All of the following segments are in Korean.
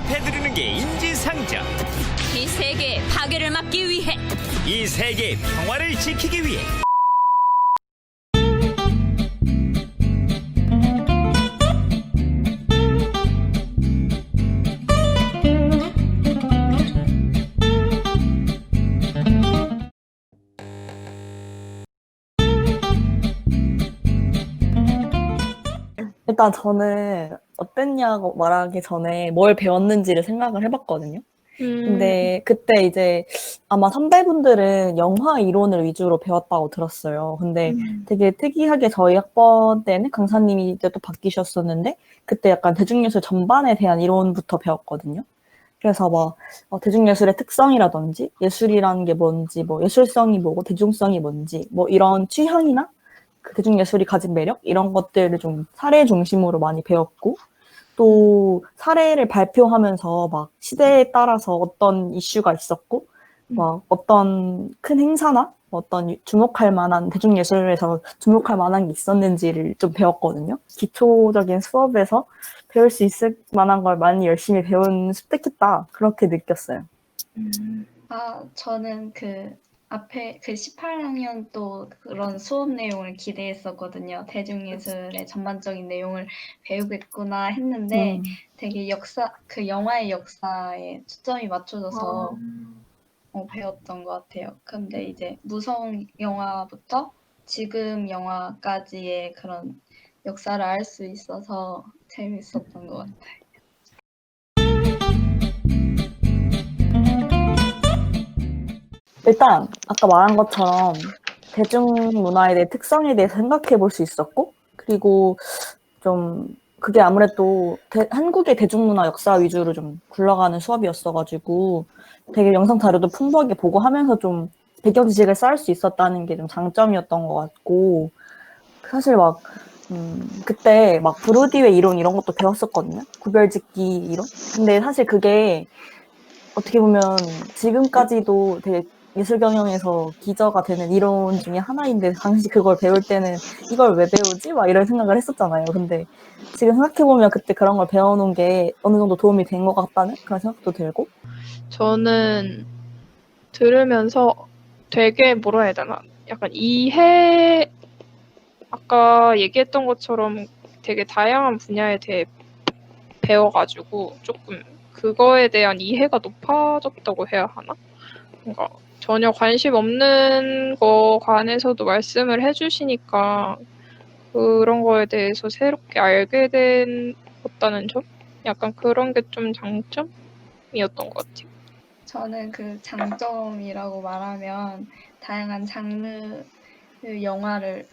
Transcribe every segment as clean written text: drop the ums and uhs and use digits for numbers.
지급해드리는 게 인지상정. 이 세계의 파괴를 막기 위해, 이 세계의 평화를 지키기 위해. 일단 저는 어땠냐고 말하기 전에 뭘 배웠는지를 생각을 해봤거든요. 근데 그때 이제 아마 선배분들은 영화 이론을 위주로 배웠다고 들었어요. 근데 되게 특이하게 저희 학번 때는 강사님이 이제 또 바뀌셨었는데 그때 약간 대중예술 전반에 대한 이론부터 배웠거든요. 그래서 막 대중예술의 특성이라든지 예술이라는 게 뭔지, 뭐 예술성이 뭐고 대중성이 뭔지, 뭐 이런 취향이나 그 대중예술이 가진 매력 이런 것들을 좀 사례 중심으로 많이 배웠고 또 사례를 발표하면서 막 시대에 따라서 어떤 이슈가 있었고 막 어떤 큰 행사나 어떤 주목할 만한 대중예술에서 주목할 만한 게 있었는지를 좀 배웠거든요. 기초적인 수업에서 배울 수 있을 만한 걸 많이 열심히 배운 습득했다 그렇게 느꼈어요. 저는 그 앞에 그 18학년 또 그런 수업 내용을 기대했었거든요. 대중예술의 전반적인 내용을 배우겠구나 했는데 되게 그 영화의 역사에 초점이 맞춰져서 배웠던 것 같아요. 근데 이제 무성 영화부터 지금 영화까지의 그런 역사를 알 수 있어서 재밌었던 것 같아요. 일단 아까 말한 것처럼 대중문화에 대해 특성에 대해서 생각해 볼 수 있었고 그리고 좀 그게 아무래도 한국의 대중문화 역사 위주로 좀 굴러가는 수업이었어가지고 되게 영상 자료도 풍부하게 보고 하면서 좀 배경 지식을 쌓을 수 있었다는 게 좀 장점이었던 것 같고 사실 막 그때 막 브루디웨 이론 이런 것도 배웠었거든요. 구별짓기 이론. 근데 사실 그게 어떻게 보면 지금까지도 되게 예술 경영에서 기저가 되는 이론 중에 하나인데 당시 그걸 배울 때는 이걸 왜 배우지? 막 이런 생각을 했었잖아요. 근데 지금 생각해보면 그때 그런 걸 배워놓은 게 어느 정도 도움이 된 것 같다는 그런 생각도 들고. 저는 들으면서 되게 뭐라 해야 되나 약간 아까 얘기했던 것처럼 되게 다양한 분야에 대해 배워가지고 조금 그거에 대한 이해가 높아졌다고 해야 하나? 뭔가 전혀 관심 없는 거 관해서도 말씀을 해주시니까 그런 거에 대해서 새롭게 알게 됐다는 점? 약간 그런 게 좀 장점이었던 것 같아요. 저는 그 장점이라고 말하면 다양한 장르 영화를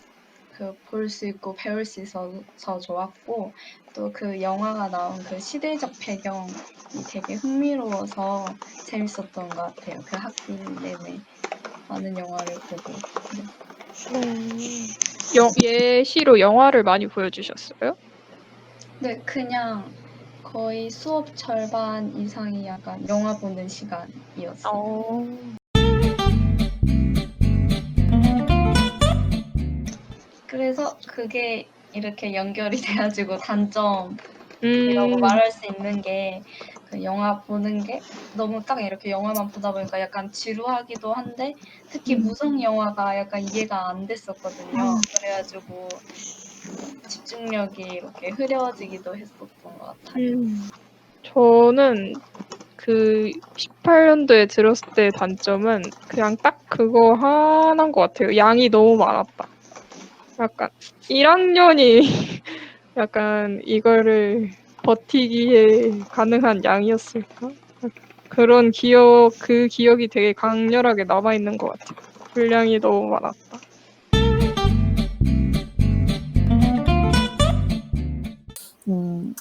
볼 수 있고 배울 수 있어서 좋았고 또 그 영화가 나온 그 시대적 배경이 되게 흥미로워서 재밌었던 것 같아요. 그 학기 내내 많은 영화를 보고. 예시로 영화를 많이 보여주셨어요? 네, 그냥 거의 수업 절반 이상이 약간 영화 보는 시간이었어요. 그래서 그게 이렇게 연결이 돼가지고 단점이라고 말할 수 있는 게 그 영화 보는 게 너무 딱 이렇게 영화만 보다 보니까 약간 지루하기도 한데 특히 무성 영화가 약간 이해가 안 됐었거든요. 그래가지고 집중력이 이렇게 흐려지기도 했었던 것 같아요. 저는 그 18년도에 들었을 때의 단점은 그냥 딱 그거 하나인 것 같아요. 양이 너무 많았다. 약간 1학년이 약간 이거를 버티기에 가능한 양이었을까? 그런 그 기억이 되게 강렬하게 남아있는 것 같아요. 분량이 너무 많았다.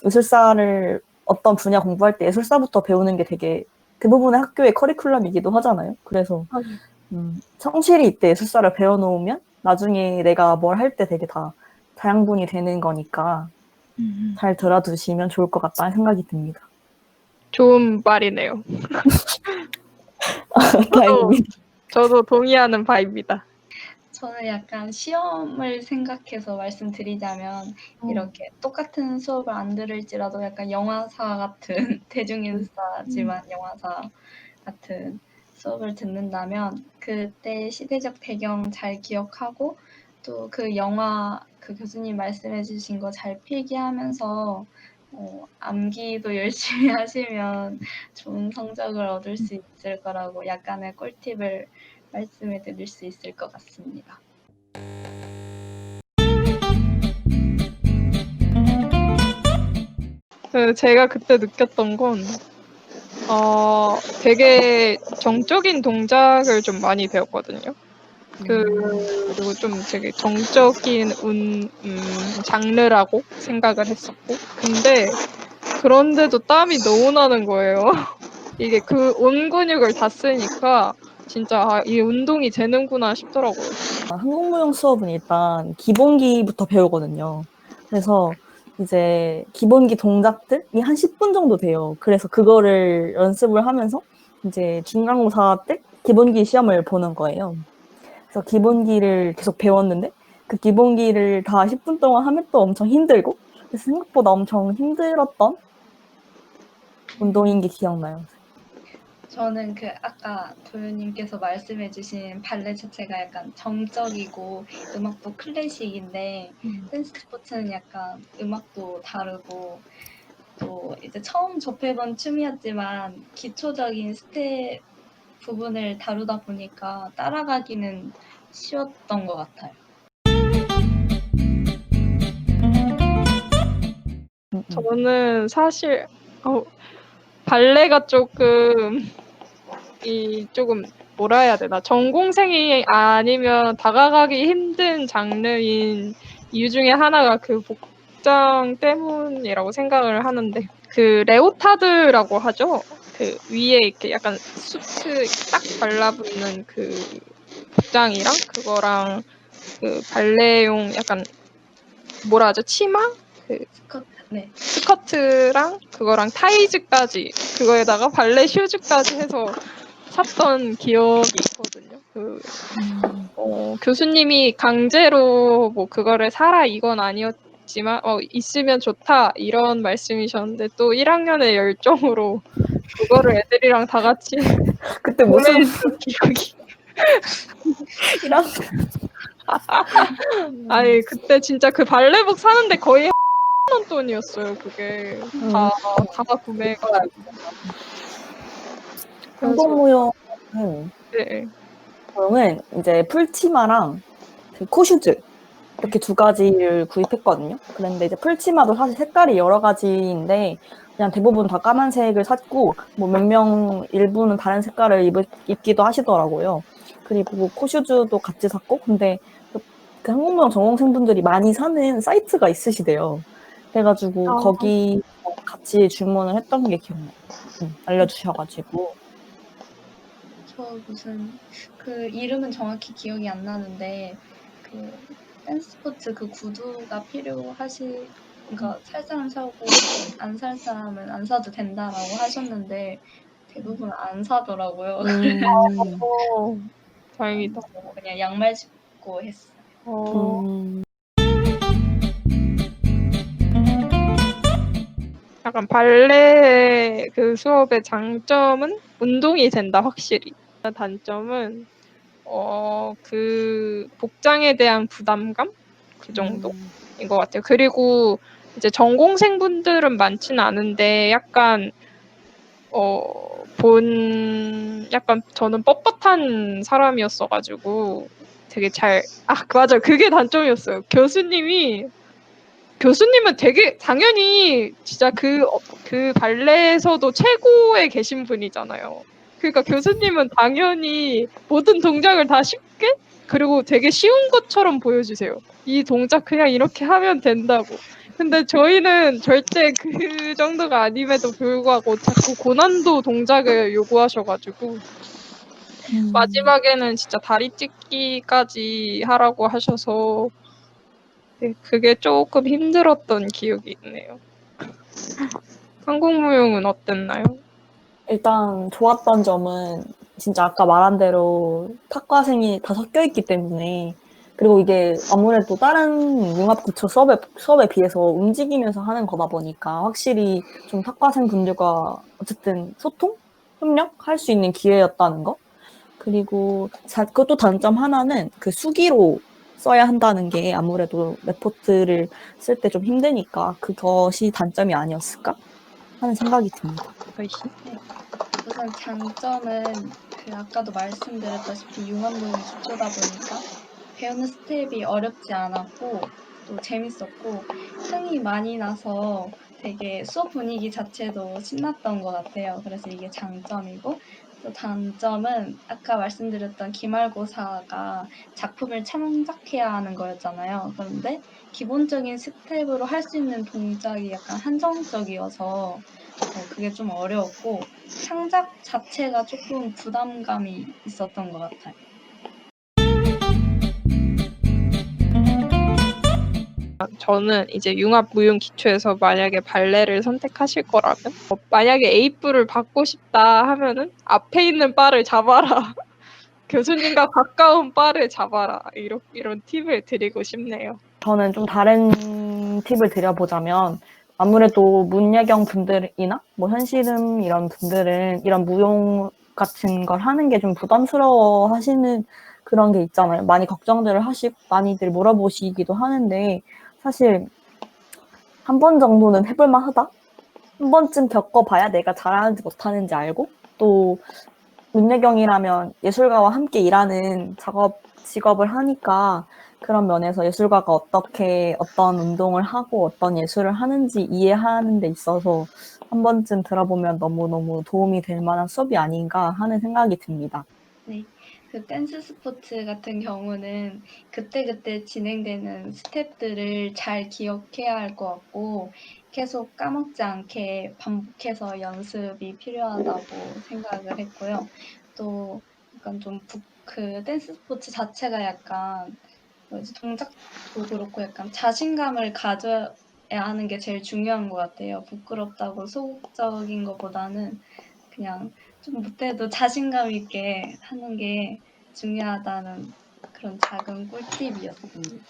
예술사를 어떤 분야 공부할 때 예술사부터 배우는 게 되게 대부분의 학교의 커리큘럼이기도 하잖아요. 그래서 성실히 이때 예술사를 배워놓으면 나중에 내가 뭘 할 때 되게 다 자양분이 되는 거니까 잘 들어두시면 좋을 것 같다는 생각이 듭니다. 좋은 말이네요. 다행입니다. 저도 동의하는 바입니다. 저는 약간 시험을 생각해서 말씀드리자면 이렇게 똑같은 수업을 안 들을지라도 약간 영화사 같은 대중인싸지만 영화사 같은 수업을 듣는다면 그때 시대적 배경 잘 기억하고 또 그 영화 그 교수님 말씀해 주신 거 잘 필기하면서 암기도 열심히 하시면 좋은 성적을 얻을 수 있을 거라고 약간의 꿀팁을 말씀해 드릴 수 있을 것 같습니다. 제가 그때 느꼈던 건 되게 정적인 동작을 좀 많이 배웠거든요. 그리고 좀 되게 정적인 장르라고 생각을 했었고, 근데 그런데도 땀이 너무 나는 거예요. 이게 그 온 근육을 다 쓰니까 진짜 이 운동이 되는구나 싶더라고요. 한국무용 수업은 일단 기본기부터 배우거든요. 그래서 이제 기본기 동작들이 한 10분 정도 돼요. 그래서 그거를 연습을 하면서 이제 중간고사 때 기본기 시험을 보는 거예요. 그래서 기본기를 계속 배웠는데 그 기본기를 다 10분 동안 하면 또 엄청 힘들고 그래서 생각보다 엄청 힘들었던 운동인 게 기억나요. 저는 그 아까 도윤님께서 말씀해 주신 발레 자체가 약간 정적이고 음악도 클래식인데 댄스 스포츠는 약간 음악도 다르고 또 이제 처음 접해본 춤이었지만 기초적인 스텝 부분을 다루다 보니까 따라가기는 쉬웠던 것 같아요. 저는 사실 발레가 조금 뭐라 해야 되나, 전공생이 아니면 다가가기 힘든 장르인 이유 중에 하나가 그 복장 때문이라고 생각을 하는데, 그 레오타드라고 하죠. 그 위에 이렇게 약간 수트 딱 발라붙는 그 복장이랑 그거랑 그 발레용 약간 뭐라 하죠, 치마? 네. 스커트랑 그거랑 타이즈까지, 그거에다가 발레 슈즈까지 해서 샀던 기억이 있거든요. 교수님이 강제로 뭐 그거를 사라 이건 아니었지만 있으면 좋다 이런 말씀이셨는데, 또 1학년의 열정으로 그거를 애들이랑 다 같이 그때 무슨 보냈던 기억이. 이랑 아니 그때 진짜 그 발레복 사는데 거의 원 돈이었어요. 그게 다 구매해가지고. 한국무용은 네. 이제 풀치마랑 그 코슈즈 이렇게 두 가지를 구입했거든요. 그런데 이제 풀치마도 사실 색깔이 여러 가지인데 그냥 대부분 다 까만색을 샀고 뭐 몇 명 일부는 다른 색깔을 입기도 하시더라고요. 그리고 코슈즈도 같이 샀고 근데 그 한국무용 전공생분들이 많이 사는 사이트가 있으시대요. 그래가지고 거기 같이 주문을 했던 게 기억나요. 알려주셔가지고. 저 무슨 그 이름은 정확히 기억이 안 나는데 그 댄스 스포츠 그 구두가 그러니까 살 사람 사고 안 살 사람은 안 사도 된다라고 하셨는데 대부분 안 사더라고요. 다행이다. 그냥 양말 신고 했어요. 약간 발레 그 수업의 장점은 운동이 된다, 확실히. 단점은 그 복장에 대한 부담감 그 정도인 것 같아요. 그리고 이제 전공생분들은 많지는 않은데 약간 약간 저는 뻣뻣한 사람이었어가지고 되게 맞아요. 그게 단점이었어요. 교수님은 되게 당연히 진짜 그 발레에서도 최고에 계신 분이잖아요. 그러니까 교수님은 당연히 모든 동작을 다 쉽게 그리고 되게 쉬운 것처럼 보여주세요. 이 동작 그냥 이렇게 하면 된다고. 근데 저희는 절대 그 정도가 아님에도 불구하고 자꾸 고난도 동작을 요구하셔가지고 마지막에는 진짜 다리 찢기까지 하라고 하셔서 네, 그게 조금 힘들었던 기억이 있네요. 한국무용은 어땠나요? 일단 좋았던 점은 진짜 아까 말한 대로 탁과생이 다 섞여 있기 때문에 그리고 이게 아무래도 다른 융합구초 수업에 비해서 움직이면서 하는 거다 보니까 확실히 좀 탁과생 분들과 어쨌든 소통? 협력할 수 있는 기회였다는 거. 그리고 그것도 단점 하나는 그 수기로 써야 한다는 게 아무래도 레포트를 쓸 때 좀 힘드니까 그것이 단점이 아니었을까 하는 생각이 듭니다. 훨씬. 우선 장점은 그 아까도 말씀드렸다시피 융합무용이 기초다 보니까 배우는 스텝이 어렵지 않았고 또 재밌었고 흥이 많이 나서 되게 수업 분위기 자체도 신났던 것 같아요. 그래서 이게 장점이고 또 단점은 아까 말씀드렸던 기말고사가 작품을 창작해야 하는 거였잖아요. 그런데 기본적인 스텝으로 할 수 있는 동작이 약간 한정적이어서 그게 좀 어려웠고 창작 자체가 조금 부담감이 있었던 것 같아요. 저는 이제 융합무용 기초에서 만약에 발레를 선택하실 거라면 만약에 A뿔을 받고 싶다 하면은 앞에 있는 바를 잡아라. 교수님과 가까운 바를 잡아라. 이런 팁을 드리고 싶네요. 저는 좀 다른 팁을 드려보자면 아무래도 문예경 분들이나 뭐 현실음 이런 분들은 이런 무용 같은 걸 하는 게 좀 부담스러워 하시는 그런 게 있잖아요. 많이 걱정들을 하시고 많이들 물어보시기도 하는데 사실 한 번 정도는 해볼만 하다? 한 번쯤 겪어봐야 내가 잘하는지 못하는지 알고 또 문예경이라면 예술가와 함께 일하는 직업을 하니까 그런 면에서 예술가가 어떻게 어떤 운동을 하고 어떤 예술을 하는지 이해하는 데 있어서 한 번쯤 들어보면 너무너무 도움이 될 만한 수업이 아닌가 하는 생각이 듭니다. 네. 그 댄스 스포츠 같은 경우는 그때그때 진행되는 스텝들을 잘 기억해야 할 것 같고 계속 까먹지 않게 반복해서 연습이 필요하다고 생각을 했고요. 또 약간 좀 그 댄스 스포츠 자체가 약간 뭐지 동작도 그렇고 약간 자신감을 가져야 하는 게 제일 중요한 것 같아요. 부끄럽다고 소극적인 것보다는 그냥 좀 못해도 자신감 있게 하는 게 중요하다는 그런 작은 꿀팁이었습니다.